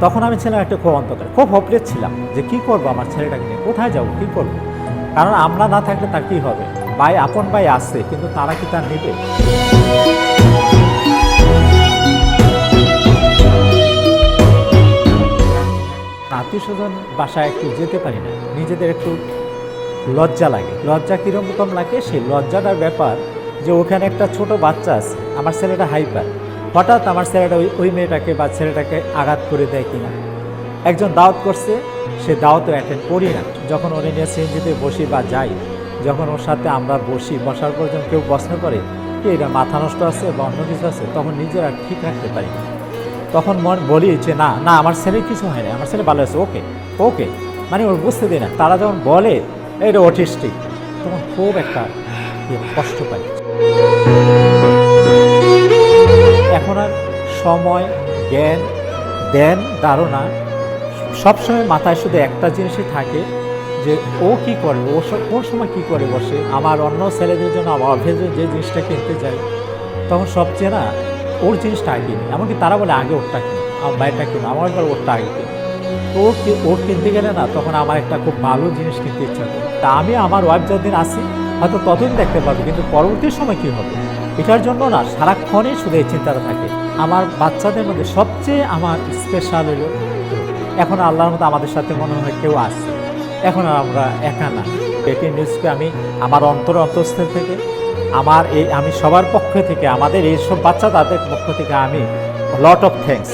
তখন আমি ছিলাম একটা খুব অন্ধকার, খুব হোপলেস ছিলাম যে কী করবো আমার ছেলেটাকে নিয়ে, কোথায় যাবো, কী করবো। কারণ আমরা না থাকলে তার কী হবে, ভাই আপন ভাই আসছে কিন্তু তারা কি তার নেবে। আত্মীয় স্বজন বাসায় একটু যেতে পারি না, নিজেদের একটু লজ্জা লাগে। লজ্জা কীরকম লাগে, সেই লজ্জাটার ব্যাপার যে ওখানে একটা ছোট বাচ্চা আছে, আমার ছেলেটা হাইপার, হঠাৎ আমার ছেলেটা ওই মেয়েটাকে বা ছেলেটাকে আঘাত করে দেয় কিনা। একজন দাওয়াত করছে, সে দাওয়াতও অ্যাটেন্ড করি না। যখন ওরে নিয়ে সিএনজিতে বসি বা যাই, যখন ওর সাথে আমরা বসার পর যখন কেউ প্রশ্ন করে কি এটা মাথা নষ্ট আছে বা অন্য কিছু আছে, তখন নিজেরা ঠিক রাখতে পারি না। তখন বলি যে না না আমার ছেলে কিছু হয় না, আমার ছেলে ভালো আছে, ওকে ওকে, মানে ওর বুঝতে দিই না। তারা যখন বলে এটা অটিস্টিক, তখন খুব একটা কষ্ট পাই। এখন আর সময়, জ্ঞান, ধ্যান, ধারণা সবসময় মাথায় শুধু একটা জিনিসই থাকে যে ও কি করে, ও কোন সময় কী করে বসে। আমার অন্য ছেলেদের জন্য আমার অফিসে যে জিনিসটা কিনতে যাই, তখন সবচেয়ে না ওর জিনিসটা আগে কিনি। এমনকি তারা বলে আগে ওরটা কিনি, আমার বাইরটা কিনো, আমার এবার ওরটা আগে কিনি। ওর কিনতে গেলে না তখন আমার একটা খুব ভালো জিনিস কিনতে ইচ্ছা করে। তা আমি আমার ওয়াইফ যতদিন আসি হয়তো ততদিন দেখতে পাবো, কিন্তু পরবর্তী সময় কী হবে এটার জন্য না সারাক্ষণই শুধু এই চিন্তাটা থাকে। আমার বাচ্চাদের মধ্যে সবচেয়ে আমার স্পেশাল হলো এখন আল্লাহর মতো আমাদের সাথে মনে হয় কেউ আছে, এখন আর আমরা একা না। এটি নিউজকে আমি আমার অন্তঃস্থল থেকে আমি সবার পক্ষ থেকে, আমাদের এইসব বাচ্চা তাদের পক্ষ থেকে আমি লট অফ থ্যাঙ্কস।